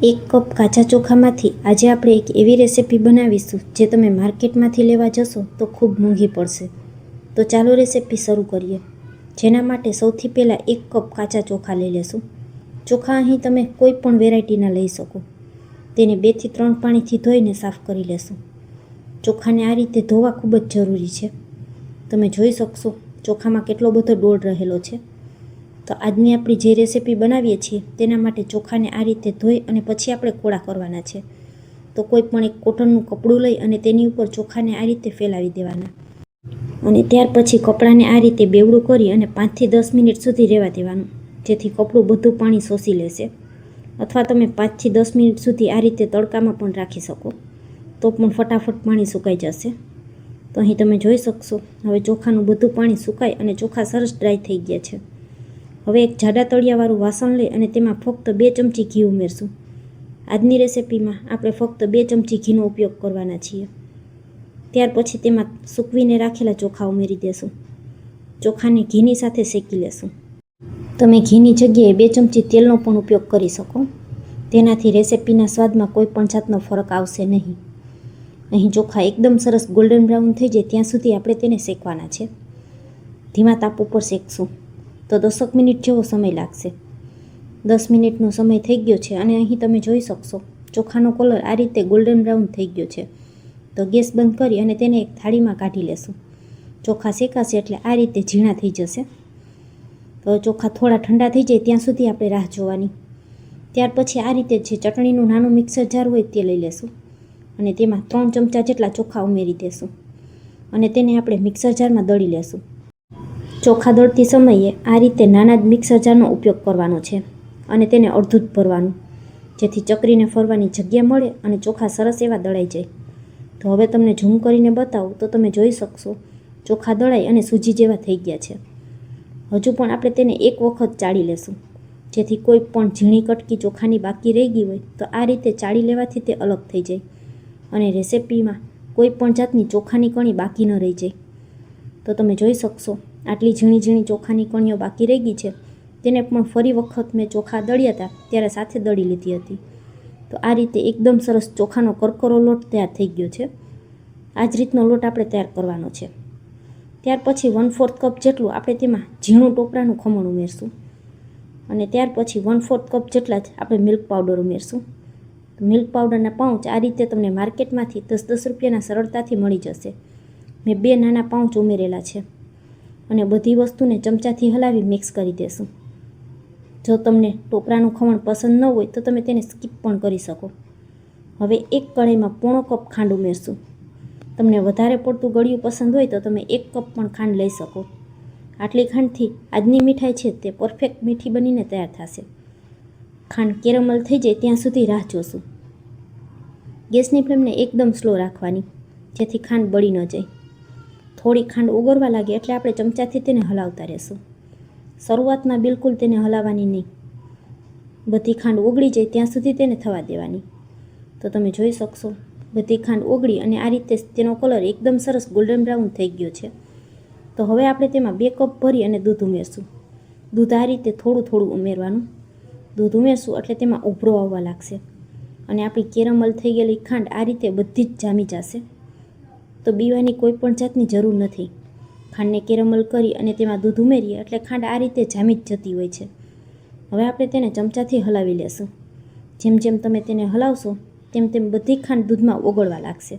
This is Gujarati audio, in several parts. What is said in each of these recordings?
એક કપ કાચા ચોખામાંથી આજે આપણે એક એવી રેસીપી બનાવીશું જે તમે માર્કેટમાંથી લેવા જશો તો ખૂબ મોંઘી પડશે. તો ચાલો રેસીપી શરૂ કરીએ. જેના માટે સૌથી પહેલાં 1 કપ કાચા ચોખા લઈ લેશું. ચોખા અહીં તમે કોઈ પણ વેરાયટીના લઈ શકો. તેને 2 થી 3 પાણીથી ધોઈને સાફ કરી લેશું. ચોખાને આ રીતે ધોવા ખૂબ જ જરૂરી છે. તમે જોઈ શકશો ચોખામાં કેટલો બધો ડોળ રહેલો છે. તો આજની આપણી જે રેસીપી બનાવીએ છીએ તેના માટે ચોખાને આ રીતે ધોઈ અને પછી આપણે કોળા કરવાના છે. તો કોઈ પણ એક કોટનનું કપડું લઈ અને તેની ઉપર ચોખાને આ રીતે ફેલાવી દેવાના અને ત્યાર પછી કપડાને આ રીતે બેવડું કરી અને 5 થી 10 મિનિટ સુધી રહેવા દેવાનું, જેથી કપડું બધું પાણી શોષી લેશે. અથવા તમે 5 થી 10 મિનિટ સુધી આ રીતે તડકામાં પણ રાખી શકો, તો પણ ફટાફટ પાણી સુકાઈ જશે. તો અહીં તમે જોઈ શકશો હવે ચોખાનું બધું પાણી સુકાઈ અને ચોખા સરસ ડ્રાય થઈ ગયા છે. હવે એક જાડા તળિયાવાળું વાસણ લઈ અને તેમાં ફક્ત 2 ચમચી ઘી ઉમેરશું. આજની રેસીપીમાં આપણે ફક્ત 2 ચમચી ઘીનો ઉપયોગ કરવાના છીએ. ત્યાર પછી તેમાં સૂકવીને રાખેલા ચોખા ઉમેરી દેશું. ચોખાને ઘીની સાથે શેકી લેશું. તમે ઘીની જગ્યાએ 2 ચમચી તેલનો પણ ઉપયોગ કરી શકો. તેનાથી રેસીપીના સ્વાદમાં કોઈ પણ જાતનો ફરક આવશે નહીં. અહીં ચોખા એકદમ સરસ ગોલ્ડન બ્રાઉન થઈ જાય ત્યાં સુધી આપણે તેને શેકવાના છે. ધીમા તાપ ઉપર શેકશું તો 10 મિનિટ જેવો સમય લાગશે. 10 મિનિટનો સમય થઈ ગયો છે અને અહીં તમે જોઈ શકશો ચોખાનો કલર આ રીતે ગોલ્ડન બ્રાઉન થઈ ગયો છે. તો ગેસ બંધ કરી અને તેને એક થાળીમાં કાઢી લેશું. ચોખા શેકાશે એટલે આ રીતે ઝીણા થઈ જશે. તો ચોખા થોડા ઠંડા થઈ જાય ત્યાં સુધી આપણે રાહ જોવાની. ત્યાર પછી આ રીતે જે ચટણીનું નાનું મિક્સર જાર હોય તે લઈ લેશું અને તેમાં 3 ચમચા જેટલા ચોખા ઉમેરી દેશું અને તેને આપણે મિક્સર જારમાં દળી લેશું. ચોખા દળતી સમયે આ રીતે નાના જ મિક્સર જારનો ઉપયોગ કરવાનો છે અને તેને અડધું જ ભરવાનું, જેથી ચકરીને ફરવાની જગ્યા મળે અને ચોખા સરસ એવા દળાઈ જાય. તો હવે તમને ઝૂમ કરીને બતાવું તો તમે જોઈ શકશો ચોખા દળાઈ અને સૂજી જેવા થઈ ગયા છે. હજુ પણ આપણે તેને એક વખત ચાળી લેશું, જેથી કોઈ પણ ઝીણી કટકી ચોખાની બાકી રહી ગઈ હોય તો આ રીતે ચાળી લેવાથી તે અલગ થઈ જાય અને રેસીપીમાં કોઈ પણ જાતની ચોખાની કણી બાકી ન રહી જાય. તો તમે જોઈ શકશો આટલી ઝીણી ઝીણી ચોખાની કણીઓ બાકી રહી ગઈ છે. તેને પણ ફરી વખત મેં ચોખા દળ્યા હતા ત્યારે સાથે દળી લીધી હતી. તો આ રીતે એકદમ સરસ ચોખાનો કરકરો લોટ તૈયાર થઈ ગયો છે. આ જ રીતનો લોટ આપણે તૈયાર કરવાનો છે. ત્યાર પછી 1/4 કપ જેટલું આપણે તેમાં ઝીણું ટોપરાનું ખમણ ઉમેરશું અને ત્યાર પછી 1/4 કપ જેટલા જ આપણે મિલ્ક પાવડર ઉમેરશું. મિલ્ક પાવડરના પાઉચ આ રીતે તમને માર્કેટમાંથી 10-10 રૂપિયાના સરળતાથી મળી જશે. મેં 2 નાના પાઉચ ઉમેરેલા છે અને બધી વસ્તુને ચમચાથી હલાવી મિક્સ કરી દેશું. જો તમને ટોપરાનું ખમણ પસંદ ન હોય તો તમે તેને સ્કીપ પણ કરી શકો. હવે એક કઢાઈમાં 1/4 કપ ખાંડ ઉમેરશું. તમને વધારે પડતું ગળ્યું પસંદ હોય તો તમે 1 કપ પણ ખાંડ લઈ શકો. આટલી ખાંડથી આજની મીઠાઈ છે તે પરફેક્ટ મીઠી બનીને તૈયાર થશે. ખાંડ કેરમલ થઈ જાય ત્યાં સુધી રાહ જોશું. ગેસની ફ્લેમને એકદમ સ્લો રાખવાની, જેથી ખાંડ બળી ન જાય. થોડી ખાંડ ઓગળવા લાગે એટલે આપણે ચમચાથી તેને હલાવતા રહેશું. શરૂઆતમાં બિલકુલ તેને હલાવવાની નહીં. બધી ખાંડ ઓગળી જાય ત્યાં સુધી તેને થવા દેવાની. તો તમે જોઈ શકશો બધી ખાંડ ઓગળી અને આ રીતે તેનો કલર એકદમ સરસ ગોલ્ડન બ્રાઉન થઈ ગયો છે. તો હવે આપણે તેમાં 2 કપ ભરી અને દૂધ ઉમેરશું. દૂધ આ રીતે થોડું થોડું ઉમેરવાનું. દૂધ ઉમેરશું એટલે તેમાં ઉભરો આવવા લાગશે અને આપણી કેરમલ થઈ ગયેલી ખાંડ આ રીતે બધી જ જામી જશે. તો બીવાની કોઈ પણ જાતની જરૂર નથી. ખાંડને કેરમલ કરી અને તેમાં દૂધ ઉમેરીએ એટલે ખાંડ આ રીતે જામી જ જતી હોય છે. હવે આપણે તેને ચમચાથી હલાવી લેશું. જેમ જેમ તમે તેને હલાવશો તેમ તેમ બધી ખાંડ દૂધમાં ઓગળવા લાગશે.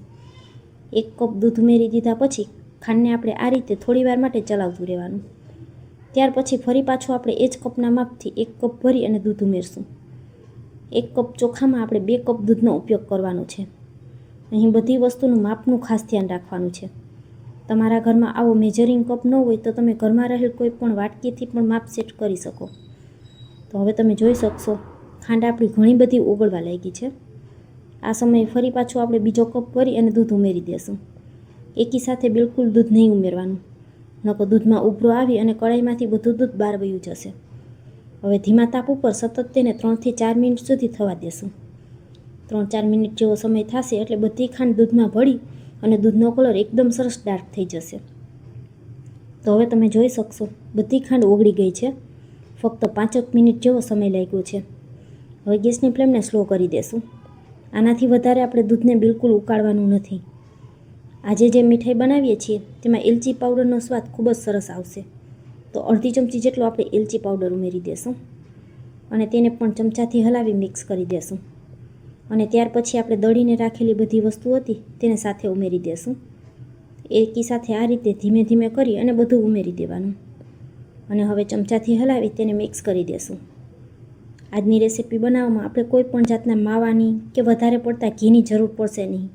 1 કપ દૂધ ઉમેરી દીધા પછી ખાંડને આપણે આ રીતે થોડી વાર માટે ચલાવતું રહેવાનું. ત્યાર પછી ફરી પાછું આપણે એ જ કપના માપથી 1 કપ ભરી અને દૂધ ઉમેરશું. 1 કપ ચોખામાં આપણે 2 કપ દૂધનો ઉપયોગ કરવાનો છે. અહીં બધી વસ્તુનું માપનું ખાસ ધ્યાન રાખવાનું છે. તમારા ઘરમાં આવો મેજરિંગ કપ ન હોય તો તમે ઘરમાં રહેલ કોઈ પણ વાટકીથી પણ માપ સેટ કરી શકો. તો હવે તમે જોઈ શકશો ખાંડ આપણી ઘણી બધી ઓગળવા લાગી છે. આ સમયે ફરી પાછું આપણે બીજો કપ ભરી અને દૂધ ઉમેરી દેશું. એકી સાથે બિલકુલ દૂધ નહીં ઉમેરવાનું, નકર દૂધમાં ઉભરો આવી અને કઢાઈમાંથી બધું દૂધ બહાર વયું જશે. હવે ધીમા તાપ ઉપર સતત તેને 3 થી 4 મિનિટ સુધી થવા દેશું. 3-4 મિનિટ જેવો સમય થશે એટલે બધી ખાંડ દૂધમાં ભળી અને દૂધનો કલર એકદમ સરસ ડાર્ક થઈ જશે. તો હવે તમે જોઈ શકશો બધી ખાંડ ઓગળી ગઈ છે. ફક્ત 5 મિનિટ જેવો સમય લાગ્યો છે. હવે ગેસની ફ્લેમને સ્લો કરી દેશું. આનાથી વધારે આપણે દૂધને બિલકુલ ઉકાળવાનું નથી. આજે જે મીઠાઈ બનાવીએ છીએ તેમાં એલચી પાવડરનો સ્વાદ ખૂબ જ સરસ આવશે. તો અડધી ચમચી જેટલો આપણે એલચી પાવડર ઉમેરી દેશું અને તેને પણ ચમચાથી હલાવી મિક્સ કરી દેશું. અને ત્યાર પછી આપણે દળીને રાખેલી બધી વસ્તુ હતી તેને સાથે ઉમેરી દેશું. એકી સાથે આ રીતે ધીમે ધીમે કરી અને બધું ઉમેરી દેવાનું અને હવે ચમચાથી હલાવી તેને મિક્સ કરી દેશું. આજની રેસીપી બનાવવામાં આપણે કોઈ પણ જાતના માવાની કે વધારે પડતા ઘીની જરૂર પડશે નહીં.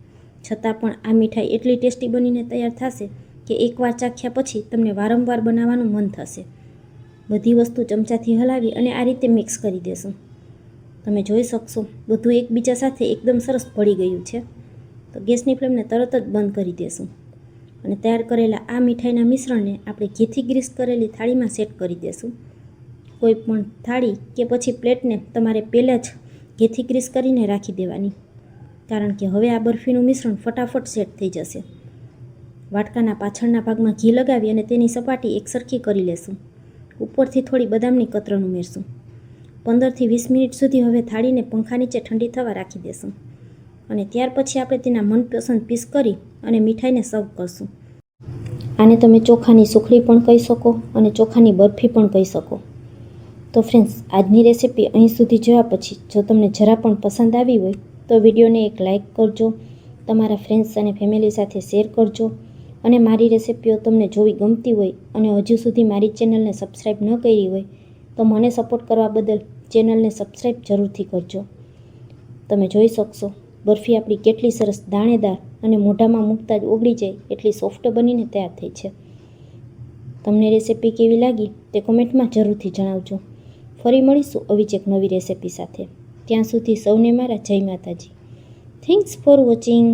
છતાં પણ આ મીઠાઈ એટલી ટેસ્ટી બનીને તૈયાર થશે કે એકવાર ચાખ્યા પછી તમને વારંવાર બનાવવાનું મન થશે. બધી વસ્તુ ચમચાથી હલાવી અને આ રીતે મિક્સ કરી દેશું. તમે જોઈ શકશો બધું એકબીજા સાથે એકદમ સરસ ભળી ગયું છે. તો ગેસની ફ્લેમને તરત જ બંધ કરી દેશું અને તૈયાર કરેલા આ મીઠાઈના મિશ્રણને આપણે ઘીથી ગ્રીસ કરેલી થાળીમાં સેટ કરી દેશું. કોઈ પણ થાળી કે પછી પ્લેટને તમારે પહેલાં જ ઘીથી ગ્રીસ કરીને રાખી દેવાની, કારણ કે હવે આ બરફીનું મિશ્રણ ફટાફટ સેટ થઈ જશે. વાટકાના પાછળના ભાગમાં ઘી લગાવી અને તેની સપાટી એકસરખી કરી લેશું. ઉપરથી થોડી બદામની કતરણ ઉમેરશું. 15થી 20 મિનિટ સુધી હવે થાળીને પંખા નીચે ઠંડી થવા રાખી દેશું અને ત્યાર પછી આપણે તેના મનપસંદ પીસ કરી અને મીઠાઈને સર્વ કરશું. આને તમે ચોખાની સુખડી પણ કહી શકો અને ચોખાની બરફી પણ કહી શકો. તો ફ્રેન્ડ્સ, આજની રેસીપી અહીં સુધી જોયા પછી જો તમને જરા પણ પસંદ આવી હોય તો વિડીયોને એક લાઇક કરજો, તમારા ફ્રેન્ડ્સ અને ફેમિલી સાથે શેર કરજો અને મારી રેસીપીઓ તમને જોવી ગમતી હોય અને હજુ સુધી મારી ચેનલને સબસ્ક્રાઈબ ન કરી હોય તો મને સપોર્ટ કરવા બદલ ચેનલને સબસ્ક્રાઈબ જરૂરથી કરજો. તમે જોઈ શકશો બરફી આપણી કેટલી સરસ દાણેદાર અને મોઢામાં મૂકતા જ ઓગળી જાય એટલી સોફ્ટ બનીને તૈયાર થઈ છે. તમને રેસીપી કેવી લાગી તે કોમેન્ટમાં જરૂરથી જણાવજો. ફરી મળીશું આવી જ એક નવી રેસીપી સાથે. ત્યાં સુધી સૌને મારા જય માતાજી. Thanks for watching.